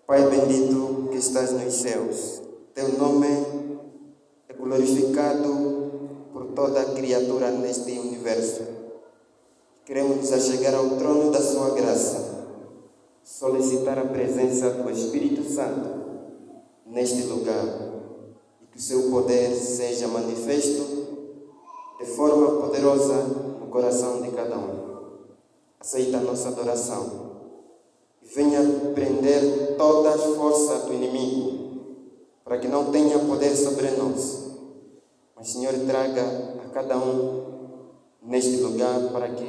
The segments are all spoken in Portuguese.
Pai bendito que estás nos céus, teu nome é glorificado por toda a criatura neste universo. Queremos nos achegar ao trono da sua graça, solicitar a presença do Espírito Santo neste lugar e que o seu poder seja manifesto de forma poderosa no coração de cada um. Aceita a nossa adoração e venha prender toda a força do inimigo para que não tenha poder sobre nós. Mas, Senhor, traga a cada um neste lugar para que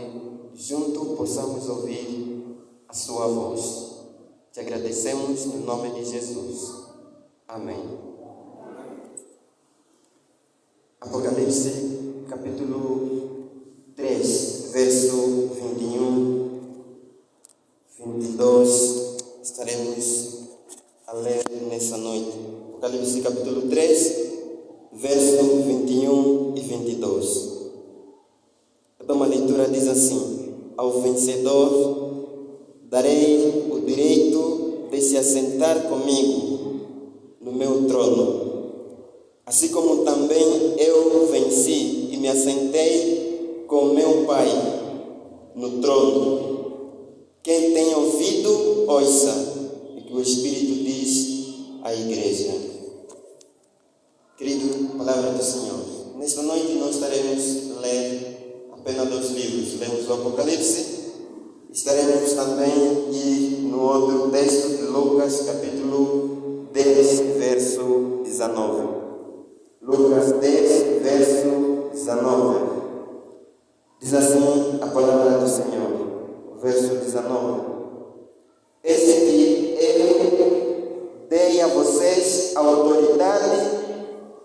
junto possamos ouvir a sua voz. Te agradecemos no nome de Jesus. Amém. Apocalipse, capítulo 3, verso 21, 22, estaremos a ler nessa noite. Apocalipse, capítulo 3, verso 21 e 22. Uma leitura diz assim: ao vencedor darei o direito de se assentar comigo no meu trono, assim como também eu venci e me assentei com meu Pai no trono. Quem tem ouvido, ouça o que o Espírito diz à igreja. Querido, palavra do Senhor. Nesta noite nós estaremos a ler apenas 2 livros. Lemos o Apocalipse. Estaremos também no outro texto de Lucas, capítulo 10, verso 19. Lucas 10, verso 19. Diz assim a palavra do Senhor, verso 19. Eis que eu dei a vocês a autoridade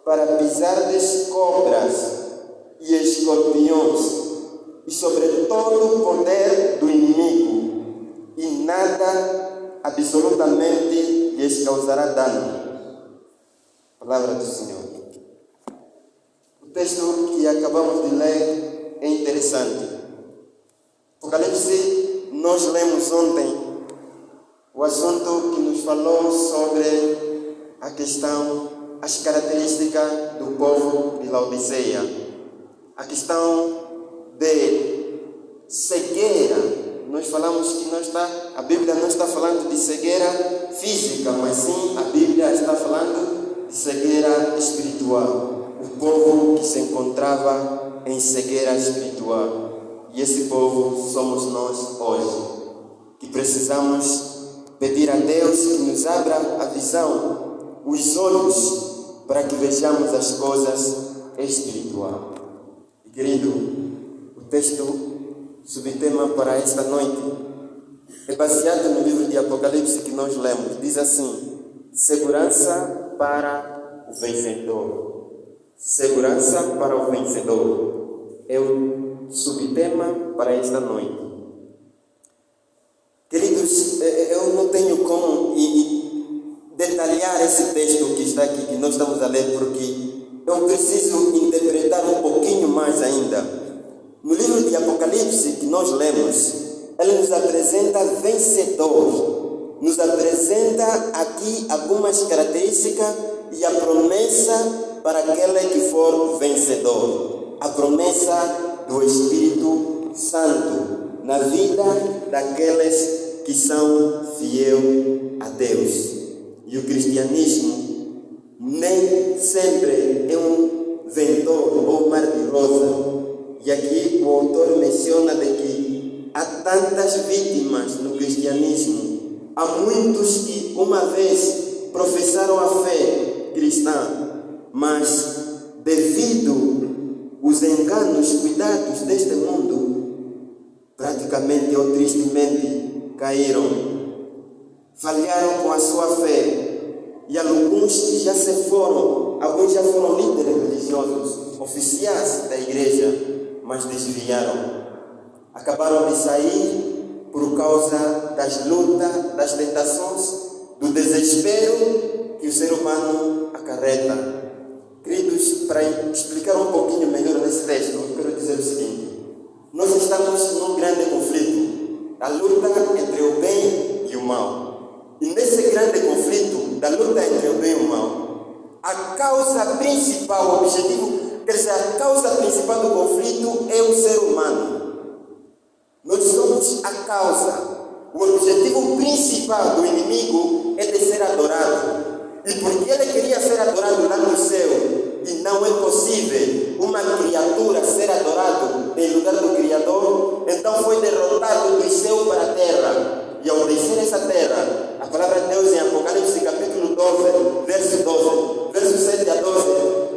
para pisardes cobras e escorpiões e sobre todo o poder do inimigo, e nada absolutamente lhes causará dano. Palavra do Senhor. O texto que acabamos de ler é interessante. Apocalipse, nós lemos ontem o assunto que nos falou sobre a questão, as características do povo de Laodiceia. A questão de cegueira. Nós falamos que a Bíblia não está falando de cegueira física, mas sim a Bíblia está falando de cegueira espiritual. O povo que se encontrava em cegueira espiritual. E esse povo somos nós hoje, que precisamos pedir a Deus que nos abra a visão, os olhos, para que vejamos as coisas espirituais. E, querido, o texto subtema para esta noite é baseado no livro de Apocalipse que nós lemos. Diz assim: segurança para o vencedor. Segurança para o vencedor é o subtema para esta noite. Queridos, eu não tenho como detalhar esse texto que está aqui, que nós estamos a ler, porque eu preciso interpretar um pouquinho mais ainda. No livro de Apocalipse que nós lemos, ele nos apresenta vencedor, nos apresenta aqui algumas características e a promessa para aquele que for vencedor. A promessa do Espírito Santo na vida daqueles que são fiéis a Deus. E o cristianismo nem sempre é um ventor ou mar de rosa. E aqui o autor menciona de que há tantas vítimas no cristianismo. Há muitos que uma vez professaram a fé cristã, mas devido aos enganos, cuidados deste mundo, praticamente ou tristemente caíram, falharam com a sua fé. E alguns já se foram, alguns já foram líderes religiosos, oficiais da igreja, mas desviaram. Acabaram de sair por causa das lutas, das tentações, do desespero que o ser humano acarreta. Queridos, para explicar um pouquinho melhor nesse texto, eu quero dizer o seguinte: nós estamos num grande conflito, a luta entre o bem e o mal. E nesse grande da luta entre o bem e o mal, a causa principal, o objetivo, quer dizer, a causa principal do conflito é o ser humano. Nós somos a causa. O objetivo principal do inimigo é de ser adorado. E porque ele queria ser adorado lá no céu, e não é possível uma criatura ser adorada em lugar do Criador, então foi derrotado do céu para a terra. E ao descer essa terra, a palavra de Deus em Apocalipse capítulo 12, verso 7 a 12,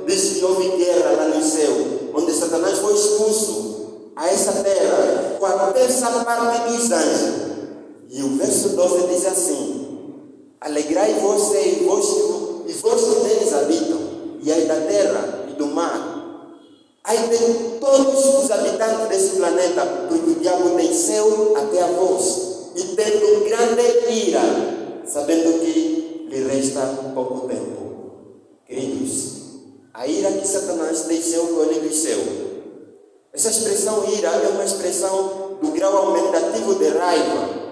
diz que houve guerra lá no céu, onde Satanás foi expulso a essa terra com a terça parte dos anjos. E o verso 12 diz assim: alegrai-vos e vós que neles habitam, e ai da terra e do mar, ai de todos os habitantes desse planeta, porque o diabo tem céu até a vós, e tendo grande ira, sabendo que lhe resta pouco tempo. Queridos, a ira que Satanás deixou com ele do céu, essa expressão ira é uma expressão do grau aumentativo de raiva.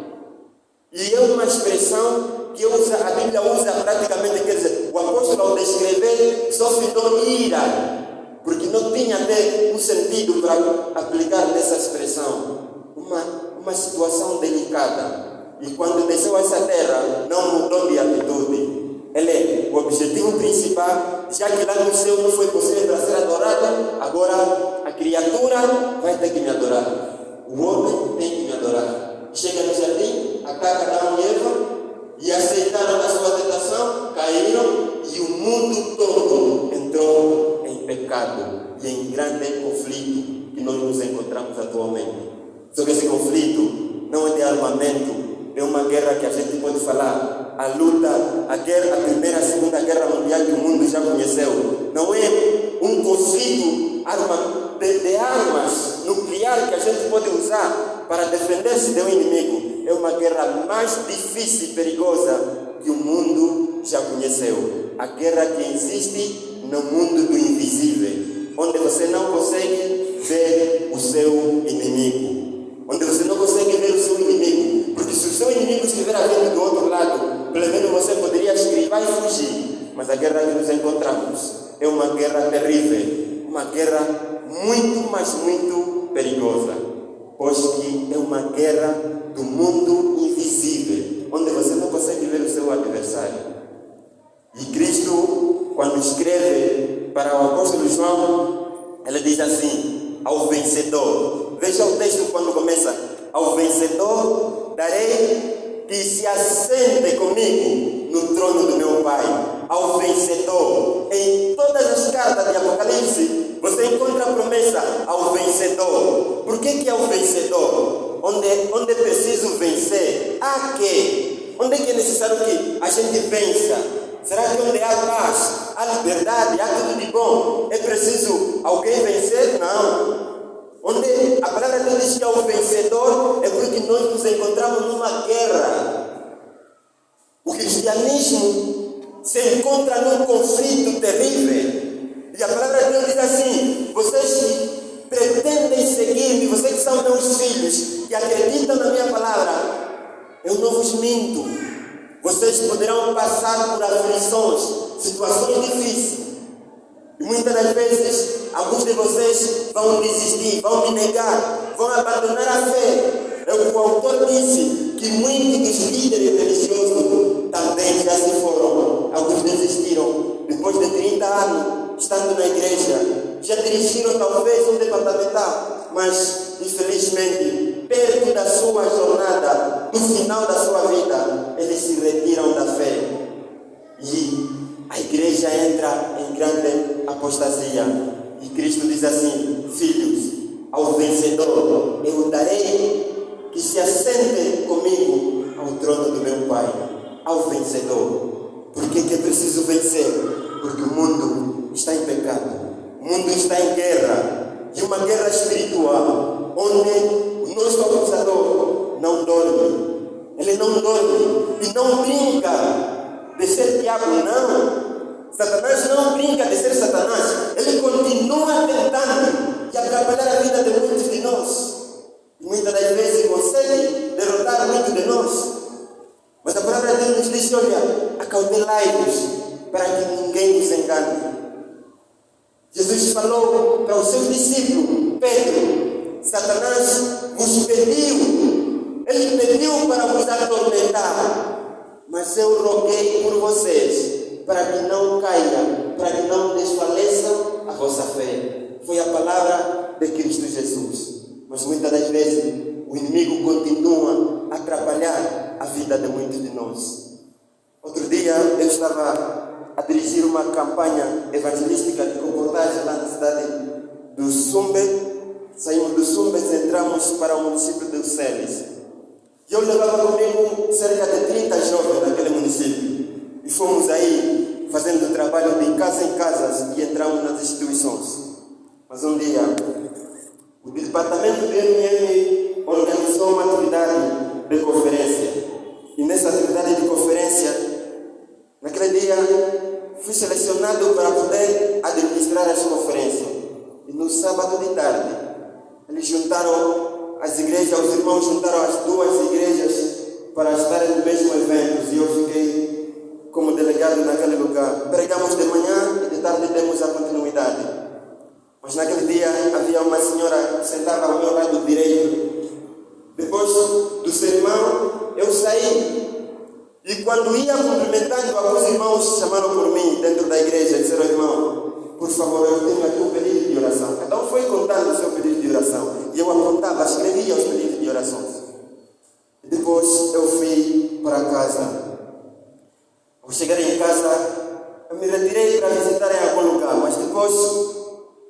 E é uma expressão que a Bíblia usa praticamente, quer dizer, o apóstolo ao descrever só citou ira, porque não tinha até um sentido para aplicar nessa expressão. Uma situação delicada. E quando desceu a essa terra, não mudou de atitude. O objetivo principal, já que lá no céu não foi possível para ser adorado, agora a criatura vai ter que me adorar. O homem tem que me adorar. Chega no jardim, ataca Adão e Eva, e aceitaram a sua tentação, caíram, e o mundo todo entrou em pecado e em grande conflito que nós nos encontramos atualmente. Só que esse conflito não é de armamento, é uma guerra que a gente pode falar, a luta, a primeira, a segunda guerra mundial que o mundo já conheceu. Não é um conflito de armas nucleares que a gente pode usar para defender-se de um inimigo. É uma guerra mais difícil e perigosa que o mundo já conheceu. A guerra que existe no mundo do invisível, onde você não consegue ver o seu inimigo, onde você não consegue ver o seu inimigo, porque se o seu inimigo estiver vindo do outro lado, pelo menos você poderia esquivar e fugir. Mas a guerra que nos encontramos é uma guerra terrível, uma guerra muito, mas muito perigosa, pois que é uma guerra do mundo invisível, onde você não consegue ver o seu adversário. E Cristo, quando escreve para o apóstolo João, ele diz assim: ao vencedor. Veja o texto quando começa: ao vencedor darei que se assente comigo no trono do meu Pai. Ao vencedor. Em todas as cartas de Apocalipse, você encontra a promessa ao vencedor. Por que é o vencedor? Onde é preciso vencer? Há que? Onde é que é necessário que a gente vença? Será que onde há paz, há liberdade, há tudo de bom, é preciso alguém vencer? Não. Onde a palavra de Deus diz que é o vencedor, é porque nós nos encontramos numa guerra. O cristianismo se encontra num conflito terrível. E a palavra de Deus diz assim: vocês que pretendem seguir-me, vocês que são meus filhos, que acreditam na minha palavra, eu não vos minto. Vocês poderão passar por aflições, situações difíceis. E muitas das vezes, alguns de vocês vão desistir, vão me negar, vão abandonar a fé. O autor disse que muitos dos líderes religiosos também já se foram. Alguns desistiram. Depois de 30 anos, estando na igreja, já dirigiram talvez um departamental, mas infelizmente, perto da sua jornada, no final da sua vida, eles se retiram da fé. E a igreja entra em grande apostasia. E Cristo diz assim: filhos, ao vencedor eu darei que se assente comigo ao trono do meu Pai. Ao vencedor. Por que é preciso vencer? Porque o mundo está em pecado, o mundo está em guerra, e uma guerra espiritual, onde o nosso acusador não dorme. Ele não dorme e não brinca de ser diabo, não. Satanás não brinca de ser Satanás. Ele continua tentando e atrapalhar a vida de muitos de nós. E muitas das vezes consegue derrotar muitos de nós. Mas a palavra de Deus nos diz: olha, a acautelai-vos para que ninguém vos engane. Jesus falou para os seus discípulos, Pedro, Satanás vos pediu, ele pediu para vos atormentar, mas eu roguei por vocês, para que não caia, para que não desfaleça a vossa fé. Foi a palavra de Cristo Jesus. Mas muitas das vezes o inimigo continua a atrapalhar a vida de muitos de nós. Outro dia eu estava a dirigir uma campanha evangelística de concordagem lá na cidade do Sumbe. Saímos do Sumbe e entramos para o município de Uceles. E eu levava comigo cerca de 30 jovens naquele município. E fomos aí fazendo trabalho de casa em casa e entramos nas instituições. Mas um dia, o departamento do MM organizou uma atividade de conferência. E nessa atividade de conferência, naquele dia, fui selecionado para poder administrar as conferências. E no sábado de tarde, eles juntaram as igrejas, os irmãos juntaram as duas igrejas para estarem no mesmo evento. E eu fiquei como delegado naquele lugar. Pregamos de manhã e de tarde demos a continuidade. Mas naquele dia havia uma senhora que sentava ao meu lado direito. Depois do sermão, eu saí. E quando ia cumprimentando, alguns irmãos chamaram por mim dentro da igreja e disseram: irmão, por favor, eu tenho aqui um pedido de oração. Então foi contando o seu pedido de oração. E eu apontava, escrevia os pedidos de orações. E depois eu fui para casa. Ao chegar em casa, eu me retirei para visitar em algum lugar. Mas depois,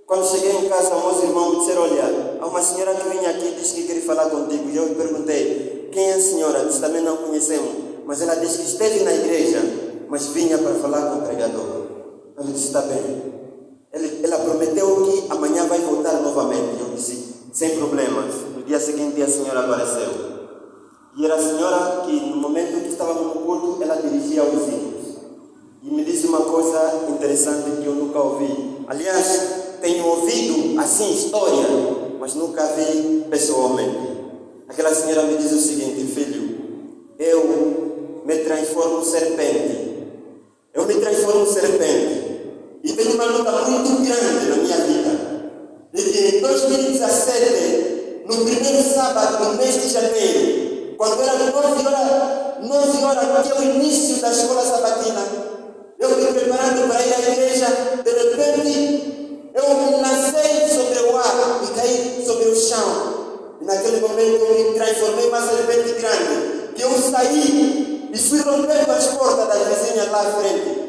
quando cheguei em casa, meus irmãos me disseram: olha, há uma senhora que vinha aqui e disse que queria falar contigo. E eu perguntei: quem é a senhora? Nós também não conhecemos. Mas ela disse que esteve na igreja, mas vinha para falar com o pregador. Eu disse: está bem. Ela prometeu que amanhã vai voltar novamente. Eu disse: sem problemas. No dia seguinte a senhora apareceu. E era a senhora que no momento que estávamos no culto, ela dirigia os hinos. E me disse uma coisa interessante que eu nunca ouvi. Aliás, tenho ouvido assim história, mas nunca vi pessoalmente. Aquela senhora me diz o seguinte: filho, eu me transformo serpente. Eu me transformo serpente. E tenho uma luta muito grande na minha vida. De que em 2017, no primeiro sábado do mês de janeiro, quando era 9 horas, que é o início da escola sabatina, eu me preparando para ir à igreja, de repente, eu me lancei sobre o ar e caí sobre o chão. E naquele momento eu me transformei em uma serpente grande, que eu saí e fui rompendo as portas das vizinhas lá à frente.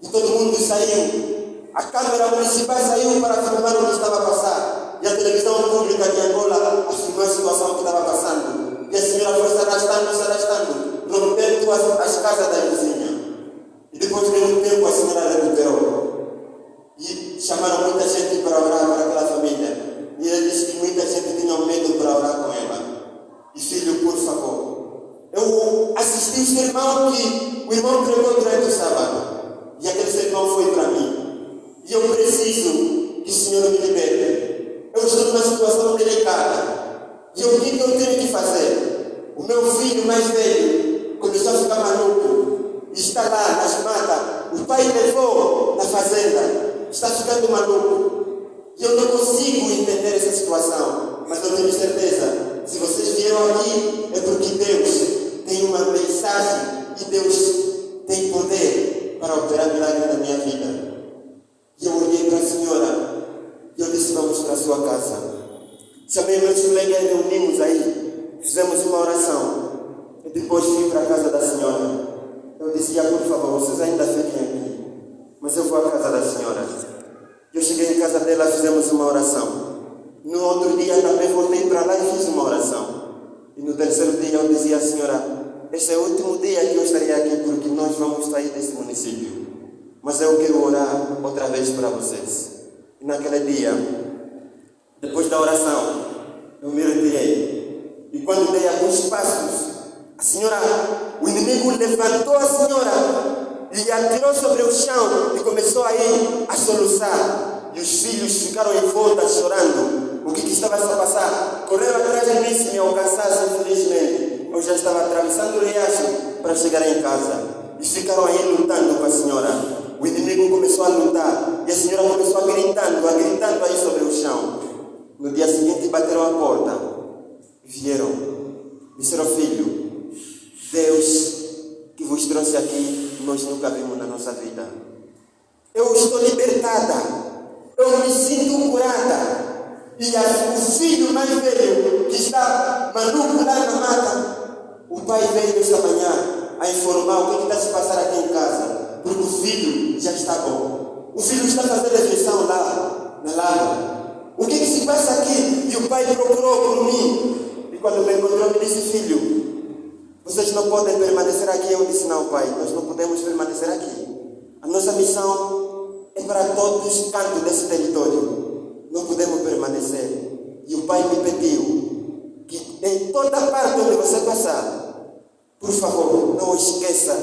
E todo mundo saiu. A Câmara Municipal saiu para filmar o que estava a passar. E a televisão pública de Angola afirmou a situação que estava passando. E a senhora foi se arrastando, rompendo as casas da vizinha. E depois de um tempo a senhora recuperou. E chamaram muita gente para orar para aquela família. E ele disse que muita gente tinha medo para orar com ela. E filho, por favor, eu assisti o sermão que o irmão pregou durante o sábado. E aquele sermão foi para mim. E eu preciso que o Senhor me liberte. Eu estou numa situação delicada. E o que eu tenho que fazer? O meu filho mais velho começou a ficar maluco. Está lá nas matas. O pai levou na fazenda. Está ficando maluco. E eu não consigo entender essa situação. Mas eu tenho certeza. Se vocês vieram aqui, é porque Deus tem uma mensagem. E Deus tem poder para operar milagre na minha vida. E eu olhei para a senhora e eu disse: vamos para a sua casa. Chamei meus colegas e reunimos aí. Fizemos uma oração. E depois fui para a casa da senhora. Eu dizia: por favor, vocês ainda fiquem aqui. Mas eu vou à casa da senhora. Eu cheguei em casa dela, fizemos uma oração. No outro dia também voltei para lá e fiz uma oração. E no terceiro dia eu dizia à senhora: este é o último dia que eu estarei aqui, porque nós vamos sair desse município. Mas eu quero orar outra vez para vocês. E naquele dia, depois da oração, eu me retirei. E quando dei alguns passos, a senhora, o inimigo levantou a senhora e a atirou sobre o chão e começou a ir a soluçar. E os filhos ficaram em volta chorando. O que estava a passar? Correram atrás de mim, se me alcançasse, infelizmente. Eu já estava atravessando o riacho para chegar em casa. e ficaram aí lutando com a senhora. O inimigo começou a lutar e a senhora começou a gritando aí sobre o chão. No dia seguinte bateram a porta e vieram. Disseram: filho, Deus que vos trouxe aqui, nós nunca vimos na nossa vida. Eu estou libertada, eu me sinto curada. E o filho mais velho, que está maluco lá na mata, o pai veio esta manhã a informar o que está se passando aqui em casa, porque o filho já está bom. O filho está fazendo refeição lá na lava. O que se passa aqui? E o pai procurou por mim. E quando me encontrou, me disse: filho, vocês não podem permanecer aqui. Eu disse: não, pai, nós não podemos permanecer aqui. A nossa missão é para todos os cantos desse território. Não podemos permanecer. E o pai me pediu que em toda parte onde você passar, por favor, não esqueça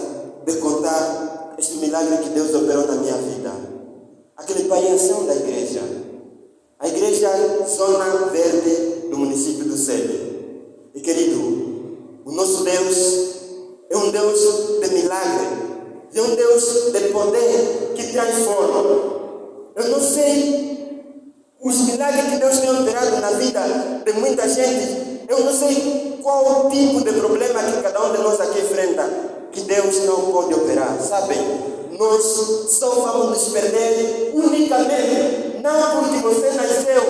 de contar este milagre que Deus operou na minha vida. Aquele pai é ancião da igreja. A igreja Zona Verde do município do Sebe. E querido, o nosso Deus é um Deus de milagre. É um Deus de poder que transforma. Eu não sei os milagres que Deus tem operado na vida de muita gente. Eu não sei qual o tipo de problema que cada um de nós aqui enfrenta, que Deus não pode operar. Sabem, nós só vamos nos perder unicamente, não porque você nasceu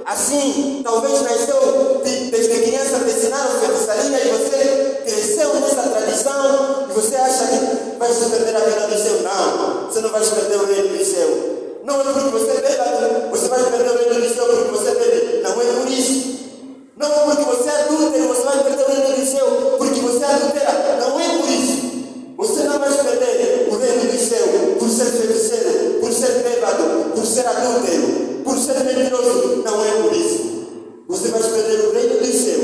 assim, talvez nasceu desde criança, te ensinaram feitiçaria e você cresceu nessa tradição e você acha que vai se perder a vida do céu. Não, você não vai se perder o reino do céu. Não é porque você bebe, você vai perder o reino do céu porque você bebe. Não é por isso. Não é porque você é adúltero, você vai perder o reino do céu porque você é adúltera. Não é por isso. Você não vai perder o reino do céu por ser feiticeiro, por ser bêbado, por ser adúltero, por ser mentiroso. Não é por isso. Você vai perder o reino do céu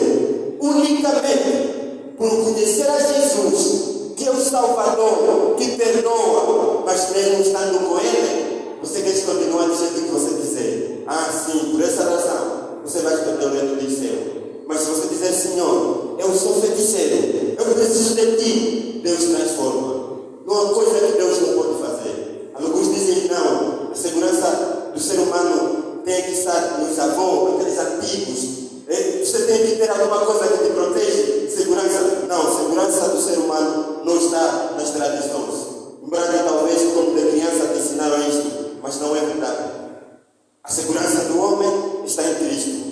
unicamente por conhecer a Jesus, que é o Salvador, que perdoa, mas mesmo estando com Ele, você quer continuar do jeito que você quiser. Ah, sim, por essa razão, você vai perder o reino do céu. Mas se você dizer: Senhor, eu sou feiticeiro, eu preciso de Ti, Deus transforma. Não há coisa que Deus não pode fazer. Alguns dizem: não, a segurança do ser humano tem que estar nos avós, aqueles antigos. Você tem que ter alguma coisa que te protege. Segurança, não, segurança do ser humano não está nas tradições. Embora que talvez quando de criança te ensinaram isto, mas não é verdade. A segurança do homem está em Cristo.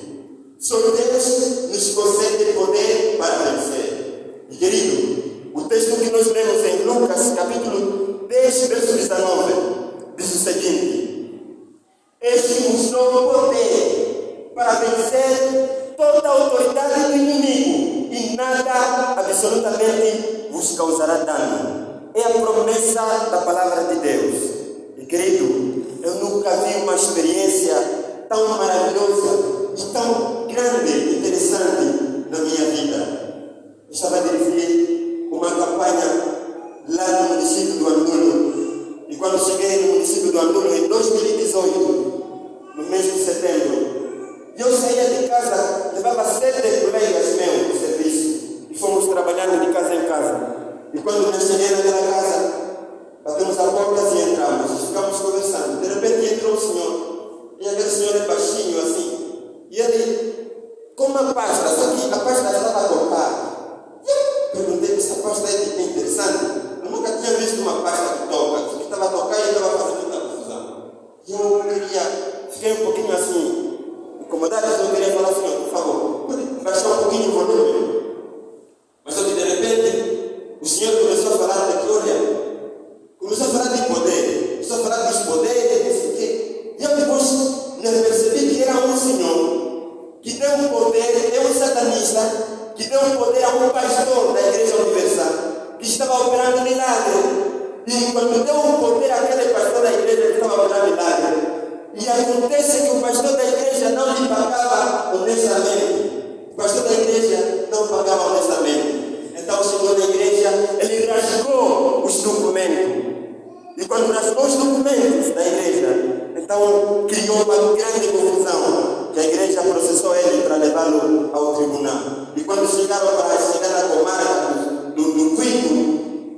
Só Deus nos concede poder para vencer. E querido, o texto que nós lemos em Lucas, capítulo 10, verso 19, diz o seguinte: eis que vos dou poder para vencer toda a autoridade do inimigo, e nada absolutamente vos causará dano. É a promessa da palavra de Deus. E querido, eu nunca vi uma experiência tão maravilhosa e tão grande e interessante na minha vida. Eu estava a dirigir uma campanha lá no município do Andulo. E quando cheguei no município do Andulo, em 2018, no mês de setembro, eu saía de casa, levava 7 colegas meus de serviço e fomos trabalhando de casa em casa. E quando nós cheguei naquela casa, batemos a porta e entramos, ficamos conversando. De repente entrou um senhor, e aquele senhor é baixinho assim, e ele, com uma pasta, só que a pasta estava a tocar. Perguntei: essa pasta é interessante. Eu nunca tinha visto uma pasta que toca, que estava a tocar e estava fazendo muita confusão. E eu fiquei um pouquinho assim, incomodado, eu queria falar: senhor, por favor, pode baixar um pouquinho o volume? Mas só que de repente, o Senhor começou a falar de glória, começou a falar de poder, começou a falar dos poderes, não sei o quê. E eu depois percebi que era um Senhor que deu um poder, é um satanista, que deu um poder a um pastor da Igreja Universal, que estava operando milagre. E quando deu um poder àquele pastor da igreja que estava operando milagre, e acontece que o pastor da igreja não lhe pagava honestamente. O pastor da igreja não pagava honestamente. Então o senhor da igreja, ele rasgou os documentos. E quando rasgou os documentos da igreja, então criou uma grande confusão, que a igreja processou ele para levá-lo ao tribunal. E quando chegaram para chegar na comarca do Quito,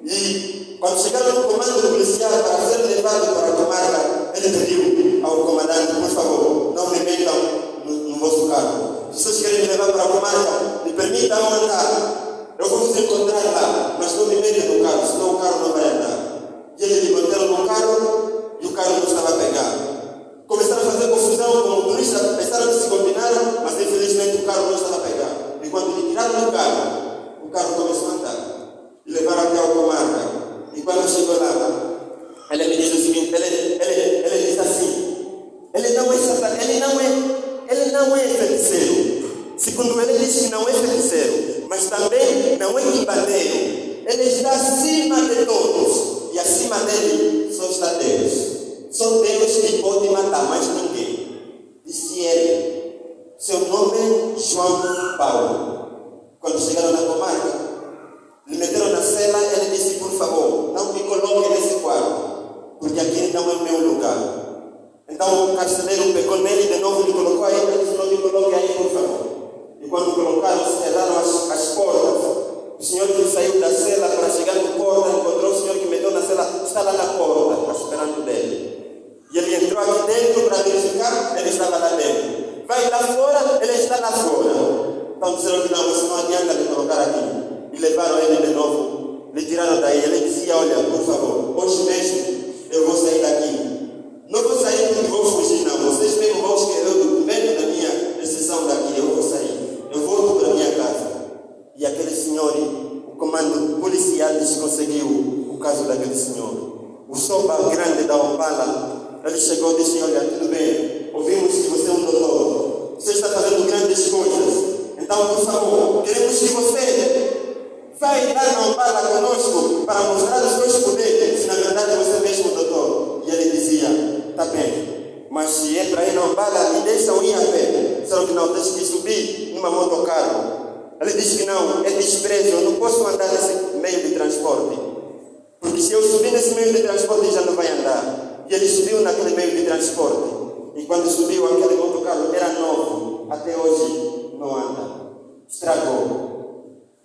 e Quando chegaram no comando policial para ser levado para a comarca, ele pediu ao comandante, por favor, não me metam no vosso carro. Se vocês querem me levar para a comarca, me permitam andar. Eu vou vos encontrar lá, mas não me metam no carro, senão o carro não vai andar. E eles me meteram no carro e o carro não estava a pegar. Começaram a fazer confusão com o motorista, pensaram que se combinaram, mas infelizmente o carro não estava a pegar. E quando lhe tiraram o carro começou a andar. E levaram até a comarca. E quando chegou lá, ele me diz o seguinte, ele diz assim, ele não é feiticeiro. Segundo ele diz que não é feiticeiro, mas também não é quimbandeiro. Ele está acima de todos. E acima dele só está Deus. Só Deus que pode matar mais ninguém. Disse ele. Seu nome é João Paulo. Quando chegaram na comarca, lhe meteram na cela, ele disse, por favor, não me coloque nesse quarto, porque aqui não é o meu lugar. Então o carcereiro pegou nele de novo e lhe colocou aí, ele disse, não me coloque aí, por favor. E quando colocaram, cerraram as portas. O senhor que saiu da cela para chegar no porta, encontrou o senhor que meteu na cela, está lá na porta, esperando dele. E ele entrou aqui dentro para verificar, ele estava lá dentro. Vai lá fora, ele está lá fora. Então disseram que não, isso não adianta me colocar aqui. E levaram ele de novo, lhe tiraram daí. Ele dizia, olha, por favor, hoje mesmo eu vou sair daqui. Não vou sair porque vou fugir, não. Vocês mesmo vão escrever o documento da minha decisão daqui. Eu vou sair. Eu volto para a minha casa. E aquele senhor, o comando policial conseguiu o caso daquele senhor. O soba grande da Opala, ele chegou e disse, olha, tudo bem, ouvimos que você é um doutor. Você está fazendo grandes coisas. Então, por favor, queremos que você vai lá na Opala conosco para mostrar os seus poderes, se na verdade você é mesmo doutor. E ele dizia, tá bem, mas se é para ir na Opala, me deixam ir a pé. Disseram que não, deixa que subir numa motocarro. Ele disse que não, é desprezo, eu não posso andar nesse meio de transporte. Porque se eu subir nesse meio de transporte, já não vai andar. E ele subiu naquele meio de transporte. E quando subiu, aquele motocarro era novo, até hoje não anda. Estragou.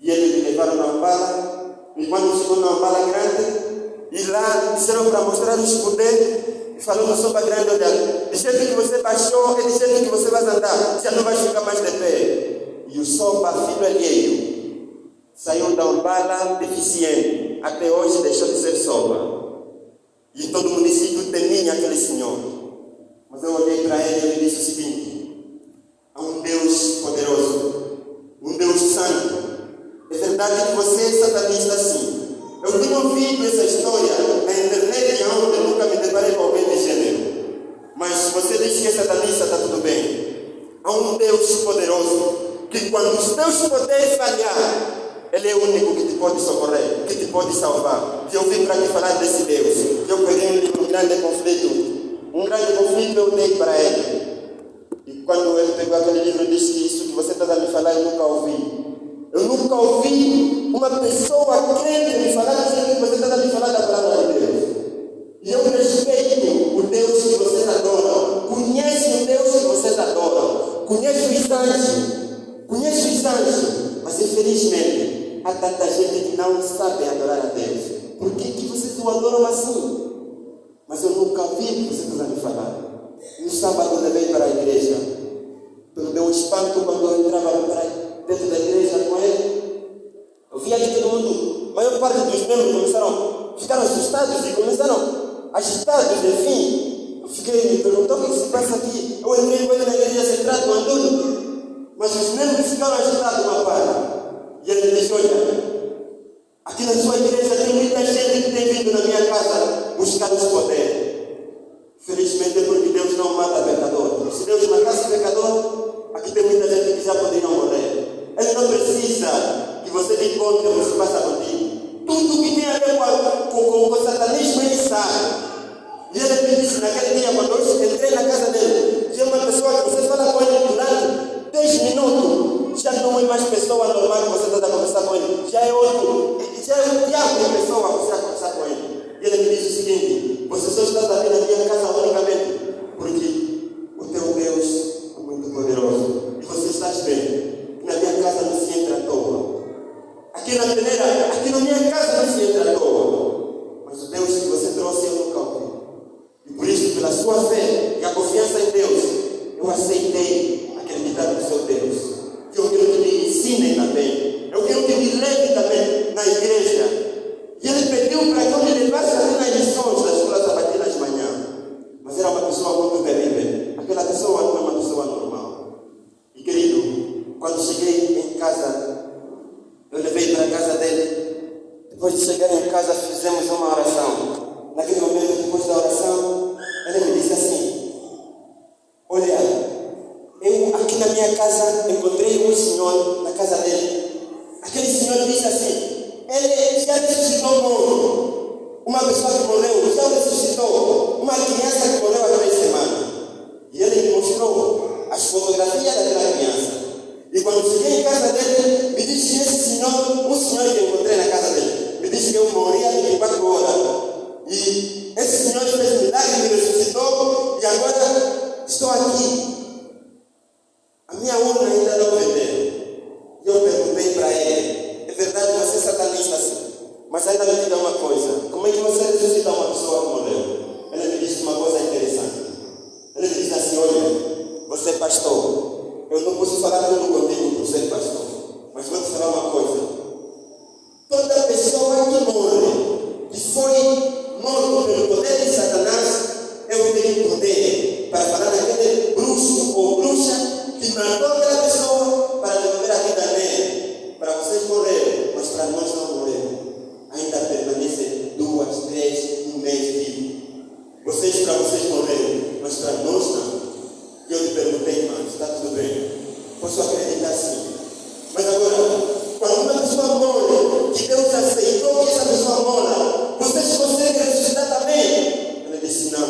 E eles me levaram na Opala, e quando chegou na Opala grande, e lá disseram para mostrar os poderes, e falando sobre a grande, olha, de jeito que você baixou, é de jeito que você vai andar, já não vai ficar mais de pé. E o soba, filho alheio, saiu da Opala deficiente, até hoje deixou de ser soba. E todo o município temia aquele senhor. Mas eu olhei para ele e ele disse o seguinte, há um Deus poderoso, um Deus santo. É verdade que você é satanista, sim. Eu tinha ouvido essa história na internet, onde eu nunca me deparei com alguém de gênero. Mas se você diz que é satanista, está tudo bem. Há um Deus poderoso, que quando os teus poderes falhar, Ele é o único que te pode socorrer, que te pode salvar. E eu vim para te falar desse Deus. Eu peguei um grande conflito eu dei para ele. E quando ele pegou aquele livro, disse que isso que você está a me falar, eu nunca ouvi. Eu nunca ouvi uma pessoa crente me falar que você está a me falar da palavra de Deus. E eu respeito o Deus que vocês adoram. Conheço o Deus que vocês adoram. Conheço os anjos. Mas infelizmente, há tanta gente que não sabe adorar a Deus. Por que vocês o adoram assim? Mas eu nunca vi o que você está a me falar. No sábado eu levei para a igreja. Eu dei um espanto quando eu entrava dentro da igreja com ele. Eu via que todo mundo, a maior parte dos membros ficaram assustados e começaram agitados, enfim. Eu fiquei me perguntando o que se passa aqui. Eu entrei com ele na igreja centrado, andando. Mas os membros ficaram agitados uma parte. E ele disse, olha, aqui na sua igreja tem muita gente que tem vindo na minha casa buscar os poderes. Felizmente é porque Deus não mata pecador. Se Deus matasse pecador, aqui tem muita gente que já poderiam morrer. Ele não precisa que você lhe conte o que se passa contigo. Tudo que tem a ver com o satanismo, ele sabe. E ele me disse naquele dia, quando eu entrei na casa dele, tinha uma pessoa que você fala com ele durante 10 minutos, já não é mais pessoa normal que você está a conversar com ele, já é outro, já é o diabo de pessoa que você está a conversar com ele. E ele me disse o seguinte, você só casa fizemos uma oração. Naquele momento, depois da oração, ele me disse assim: olha, eu aqui na minha casa encontrei um senhor na casa dele. Aquele senhor disse assim: ele já ressuscitou morto. Uma pessoa que morreu já ressuscitou. Uma criança que morreu há 3 semanas. E ele me mostrou as fotografias daquela criança. E quando cheguei em casa dele, me disse que esse senhor, um senhor que eu encontrei na casa dele, me disse que eu morria 24 horas. E esse senhor fez milagre, me ressuscitou, e agora estou aqui. A minha urna ainda não vendeu. E eu perguntei para ele: é verdade, você é satanista assim? Mas ainda me diga uma coisa: como é que você ressuscita uma pessoa que morreu? Ele me disse uma coisa interessante. Ele me disse assim: olha, você é pastor. Eu não posso falar tudo contigo por ser pastor, mas vou te falar uma coisa. Toda pessoa que morre, que foi morto pelo poder de Satanás, eu tenho poder para falar daquele bruxo ou bruxa que matou aquela pessoa para devolver a vida dele. Para vocês morreram, mas para nós não morreram. Ainda permanece 2, 3, 1 mês vivo. Para vocês morreram, mas para nós não. E eu te perguntei: mas está tudo bem? Posso acreditar sim. Mas agora, quando uma pessoa morre, que Deus aceitou que essa pessoa morra, vocês conseguem ressuscitar também? Ele disse: não.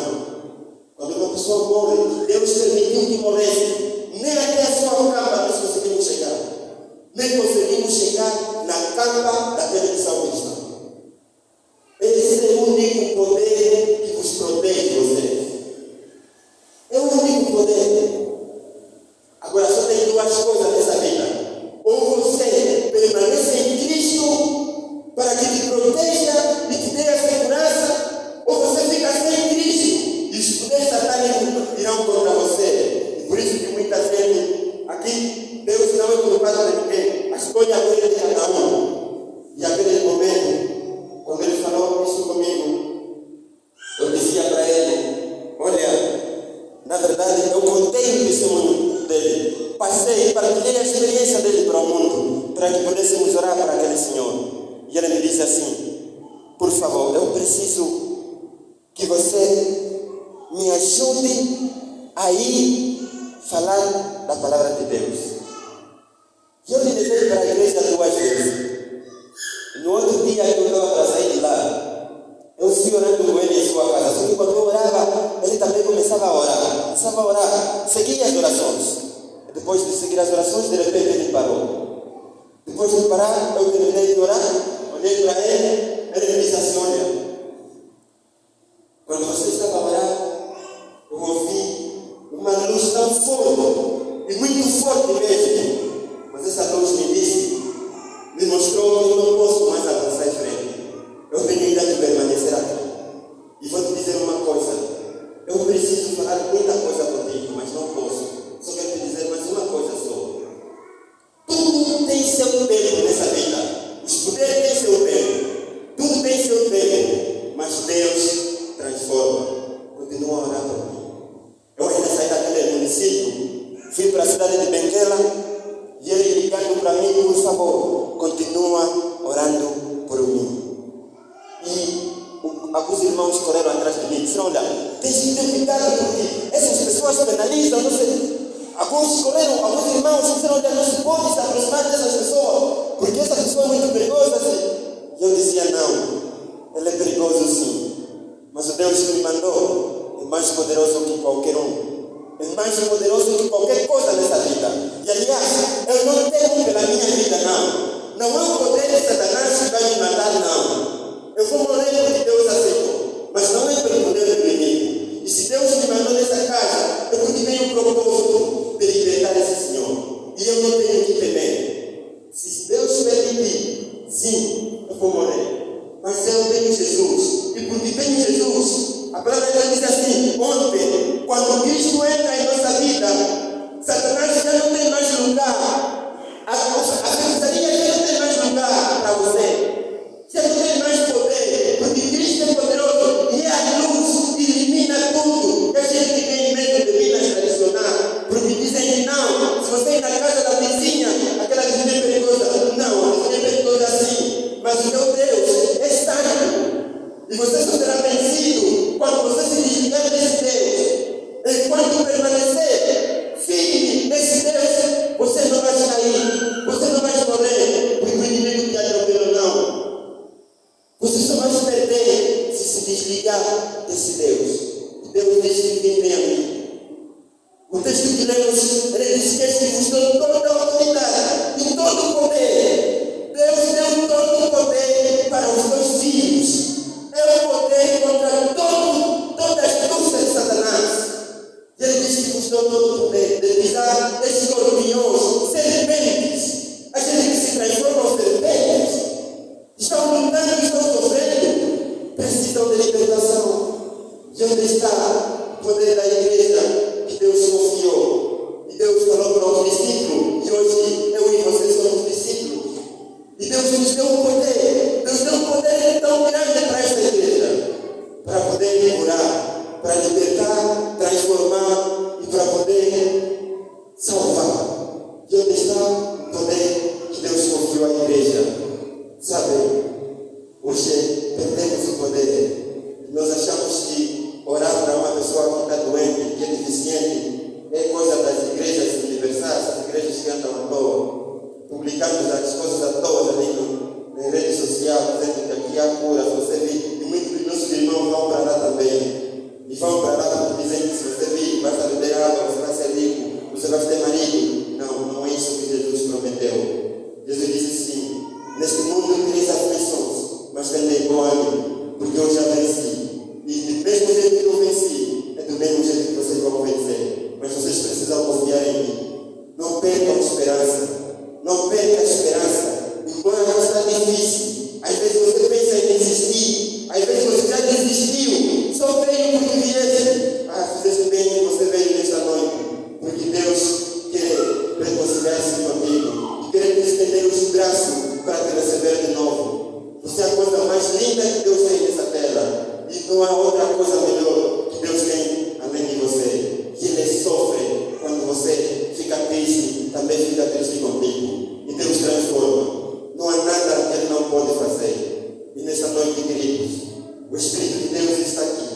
Quando uma pessoa morre, Deus permitiu que morresse. Nem até a sua cama nós conseguimos chegar. Nem conseguimos chegar na cama daquele que salvista. Esse é o único poder que vos protege vocês. É o único poder. Agora só tem 2 coisas nessa vida. Ou você permanece em Cristo para que te proteja e te dê a segurança, ou você fica sem Cristo e os poderes satânicos irão contra você. E por isso que muita gente aqui, Deus não é culpado de ninguém. A escolha é de cada um. E aquele momento, quando ele falou isso comigo, eu dizia para ele: olha, na verdade eu contei o testemunho dele, passei, partilhei a experiência dele para o mundo, para que pudéssemos orar para aquele senhor. E ele me disse assim: por favor, eu preciso que você me ajude a ir falar da palavra de Deus. E eu lhe levei para a igreja 2 vezes. No outro dia que eu estava para sair de lá, eu fui orando com ele em sua casa. Só que quando eu orava, ele também começava a orar. Seguia as orações. E depois de seguir as orações, de repente ele parou. Depois de parar, eu terminei de orar, olhei para ele me disse assim: olha, quando você estava a orar, eu ouvi uma luz tão forte, e muito forte mesmo. Mas essa luz me mostrou que eu não posso mais avançar em frente. Eu tenho ainda de permanecer aqui. E vou te dizer uma coisa: eu preciso falar muita coisa contigo, mas não posso. Só quero te dizer mais uma coisa só. Tudo tem seu tempo nessa vida. Os poderes têm seu tempo. Tudo tem seu tempo. Mas Deus transforma. Continua a orar por mim. Eu ainda saí daquele município, fui para a cidade de Benguela, e ele ligando para mim: por favor, continua orando por mim. E alguns irmãos correram atrás de mim e disseram: olha, tens que ter cuidado, porque essas pessoas penalizam, não sei. Alguns irmãos disseram: olha, não se pode se aproximar dessas pessoas, porque essa pessoa é muito perigosa. E eu dizia: não, ele é perigoso sim, mas o Deus que me mandou é mais poderoso que qualquer um. É mais poderoso que qualquer coisa nessa vida. E aliás, eu não temo pela minha vida, não. Não é o poder de Satanás que vai me matar, não. Eu vou morrer porque Deus aceitou, mas não é pelo poder do inimigo. E se Deus me mandou nessa casa, é porque tem um propósito de libertar esse Senhor. E eu não tenho que temer. Se Deus permitir, sim, eu vou morrer. Mas eu tenho Jesus. E porque tenho Jesus, a palavra de Deus diz assim: ontem, quando Cristo entra em nossa vida, desligar desse Deus. Deus diz que vem a mim. O texto que lemos, ele diz que vos dou toda a autoridade e todo o poder. Deus deu todo o poder para os seus filhos. É o poder contra todas as forças de Satanás. Ele diz que vos dou todo o poder de pisar escorpiões, serpentes. A gente que se transforma em serpentes. Estão lutando, estão sofrendo. Precisam de libertação. E onde está o poder da igreja que Deus confiou? E Deus falou para os discípulos. E hoje eu e vocês somos discípulos. E Deus nos deu um poder. Deus deu um poder tão grande para esta igreja. Para poder curar, para libertar, transformar e para poder salvar. E onde está o poder que Deus confiou à igreja? Sabe, hoje perdemos o poder. Nós achamos que orar para uma pessoa que está doente, que é deficiente, é coisa das igrejas universais, as igrejas que andam à toa, publicando as coisas à toa ali na rede social, dizendo que aqui há cura. Você vê, e muitos dos nossos irmãos vão para lá também. E vão para lá porque dizem que se você vir, basta beber água, você vai ser rico, você vai ter marido. Não, não é isso que Jesus prometeu. Jesus disse assim: neste mundo tereis aflições, mas tendei bom ânimo, porque eu já venci. E do mesmo jeito que eu venci, é do mesmo jeito que vocês vão vencer. Mas vocês precisam confiar em mim. Não percam a esperança. Não percam a esperança. Enquanto está difícil, às vezes você pensa em desistir, às vezes você já desistiu, só veio porque viesse. Fizeste bem que você veio nesta noite, porque Deus quer reconciliar-se contigo e quer te estender os braços para te receber de novo. Você é a coisa mais linda que Deus tem nessa terra. E não há outra coisa melhor que Deus tem além de você. E Ele sofre quando você fica triste, também fica triste contigo. E Deus transforma. Não há nada que Ele não pode fazer. E nesta noite, queridos, o Espírito de Deus está aqui.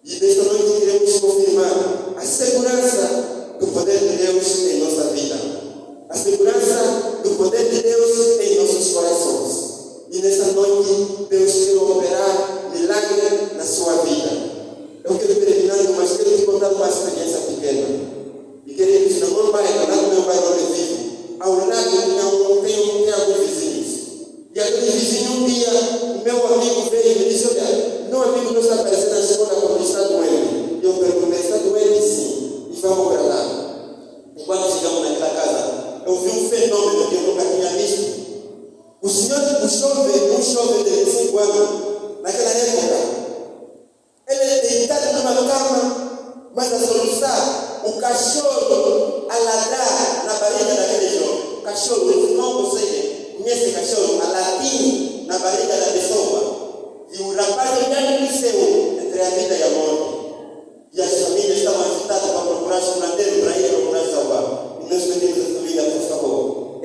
E nesta noite queremos confirmar a segurança do poder de Deus em nossa vida. A segurança do poder de Deus em nossos corações. E nesta noite, Deus quer operar milagre na sua vida. Eu quero terminando, mas quero te contar uma experiência pequena. E queridos, no meu bairro, lá no meu bairro onde vivo, ao lado tem alguns vizinhos. E aquele vizinho, um dia, o meu amigo veio e me disse: olha, meu amigo não está aparecendo na escola porque está doente. E eu perguntei: está doente? Sim. E vamos para lá. E quando chegamos naquela casa, eu vi um fenômeno que eu nunca tinha visto. O senhor, um jovem de 25 anos, naquela época, ele deitado numa cama, mas a soluçar, o cachorro a ladrar na barriga daquele jovem. O cachorro, esse não você conhece cachorro, a latir na barriga da pessoa. E o rapaz olhando no céu, entre a vida e a morte. E as famílias estavam agitadas para procurar choradeiro, para ir procurar salvar. E nós pedimos à família: por favor,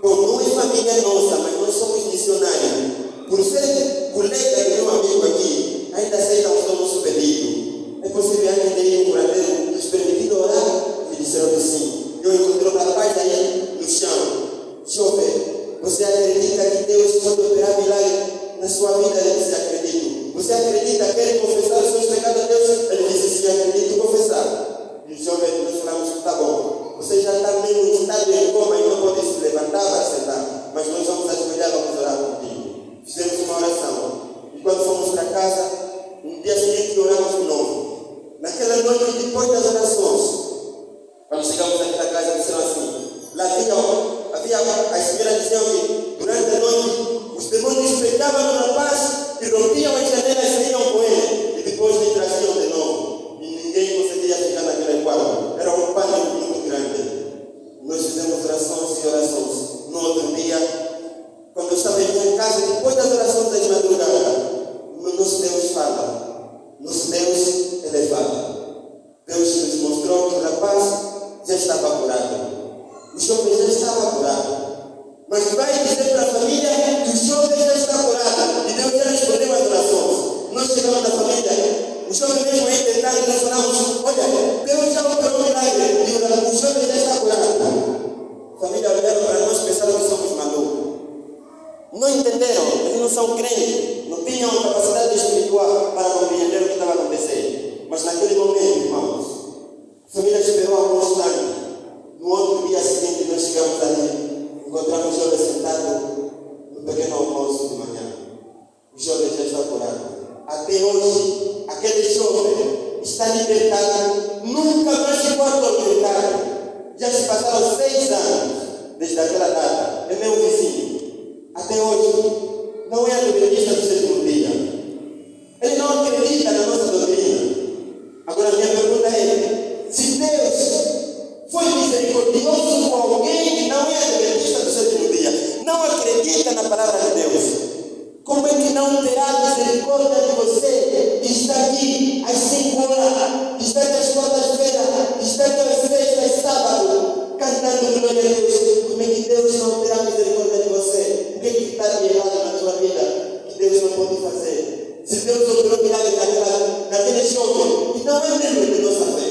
não é família nossa, mas nós somos missionários. Por ser colega do meu amigo aqui, ainda aceitam o nosso pedido. É possível antes de ir ao curadeiro nos permitir orar? Me disseram que sim. Eu encontrei um rapaz aí no chão. Jovem, você acredita que Deus pode operar milagre na sua vida? Ele disse: acredito. Você acredita? Quer confessar os seus pecados a Deus? Ele disse: sim, acredito confessar. E o jovem, nós falamos: tá bom. Você já está meio em estado em coma e não pode se levantar para sentar. Mas nós vamos ajoelhar, vamos orar contigo. Fizemos uma oração. E quando fomos para casa, no dia seguinte oramos de novo. Naquela noite, depois das orações, quando chegamos naquela casa, disseram assim: lá havia as senhoras diziam que durante a noite os demônios pegavam no rapaz e rompiam as janelas e saíam com ele. E depois lhe traziam de novo. E ninguém conseguia ficar naquele quarto. Era um pânico muito grande. Nós fizemos orações e orações. No outro dia, quando eu estava em minha casa, depois das orações das madrugadas, nosso Deus fala. Nosso Deus, Ele fala. Deus nos mostrou que o rapaz já estava curado. O jovem já estava curado. Mas vai dizer para a família que o jovem já está curado. E Deus já respondeu as orações. Nós chegamos na família, o jovem mesmo aí tentando, nós falamos: olha, Deus já operou um milagre. E o jovem já está curado. A família olharam para nós e pensaram que somos malucos. Não entenderam, eles não são crentes, não tinham capacidade espiritual. até hoje, aquele jovem está libertado, nunca mais ficou atormentado. Já se passaram 6 anos desde aquela data. É meu vizinho. Até hoje, não é adventista do 7º dia. Ele não acredita na nossa doutrina. Agora, minha pergunta é: se Deus foi misericordioso com alguém que não é adventista do 7º dia, não acredita na palavra de Deus, como é que não terá misericórdia de você? Está aqui às 5 horas, está aqui às quartas-feiras, está aqui às sextas, sábado, cantando glória a Deus. Como é que Deus não terá misericórdia de você? O que é que está de errado na sua vida que Deus não pode fazer? Se Deus operou milagre naquele jovem que não é membro de nossa fé,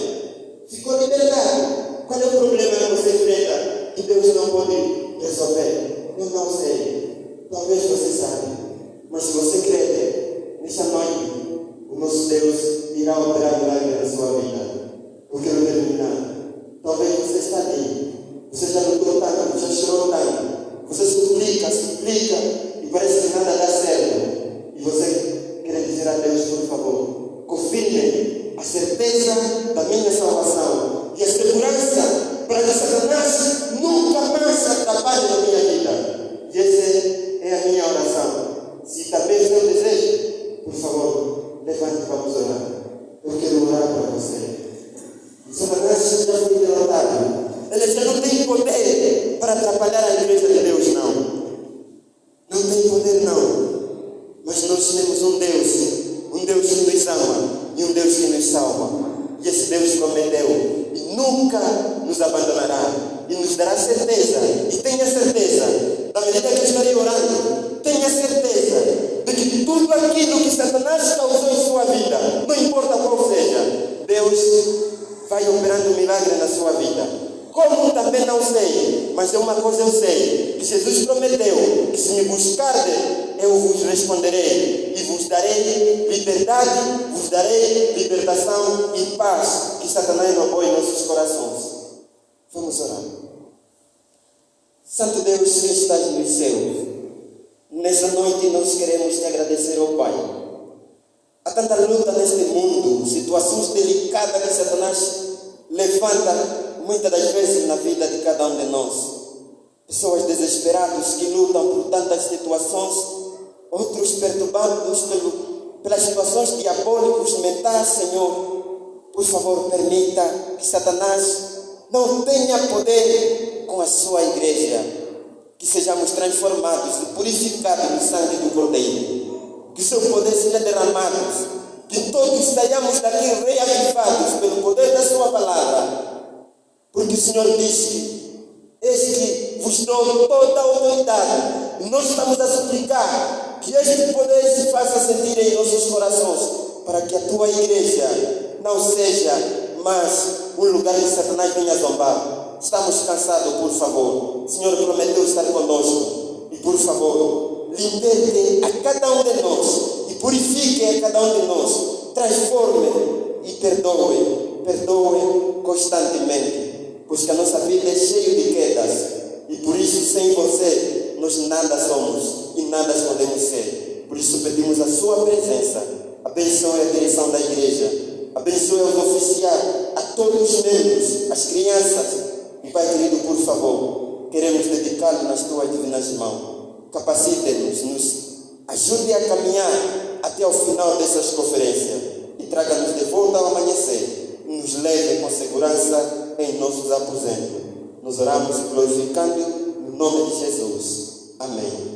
ficou libertado, qual é o problema que você enfrenta que Deus não pode resolver? Eu não sei. Talvez você saiba. Mas se você crê, nessa noite, o nosso Deus irá operar milagre na sua vida. Eu quero terminar. Talvez você está ali, você já lutou tanto, já chorou tanto, você suplica, e parece que nada dá certo. E você quer dizer a Deus, por favor, confirme a certeza da minha salvação e a segurança para que Satanás nunca mais atrapalhe na minha vida. E essa é a minha oração. Se também é o seu desejo, por favor, levante e vamos orar. Eu quero orar para você. Satanás já foi derrotado. Ele já não tem poder para atrapalhar a igreja de Deus, não. Não tem poder, não. Mas nós temos um Deus que nos ama e um Deus que nos salva. E esse Deus prometeu e nunca nos abandonará e nos dará certeza. E tenha certeza, da medida que eu estarei orando, tenha certeza de que tudo aquilo que Satanás causou em sua vida, não importa qual seja, Deus vai operando um milagre na sua vida. Como também não sei, mas uma coisa eu sei, que Jesus prometeu que se me buscardes, eu vos responderei e vos darei liberdade, vos darei libertação e paz que Satanás roubou em nossos corações. Vamos orar. Santo Deus que estás nos céus, nessa noite nós queremos te agradecer, ó Pai. Há tanta luta neste mundo, situações delicadas que Satanás levanta muitas das vezes na vida de cada um de nós. Pessoas desesperadas que lutam por tantas situações, outros perturbados pelas situações diabólicas mentais, Senhor. Por favor, permita que Satanás não tenha poder com a sua igreja. Que sejamos transformados e purificados no sangue do Cordeiro. Que seu poder seja derramado. Que todos saiamos daqui reavivados pelo poder da sua palavra. Porque o Senhor disse: eis que vos dou toda a autoridade. E nós estamos a suplicar que este poder se faça sentir em nossos corações, para que a tua igreja não seja mais um lugar que Satanás venha zombar. Estamos cansados, por favor. O Senhor prometeu estar conosco. E por favor, liberte a cada um de nós e purifique a cada um de nós. Transforme e perdoe constantemente. Pois que a nossa vida é cheia de quedas. E por isso, sem você, nós nada somos e nada podemos ser. Por isso pedimos a sua presença. Abençoe a direção da igreja. Abençoe os oficiais, a todos os membros, as crianças. E Pai querido, por favor, queremos dedicá-lo nas tuas divinas mãos. Capacite-nos, nos ajude a caminhar até o final dessas conferências. E traga-nos de volta ao amanhecer. E nos leve com segurança em nossos aposentos. Nos oramos glorificando no nome de Jesus. Amém.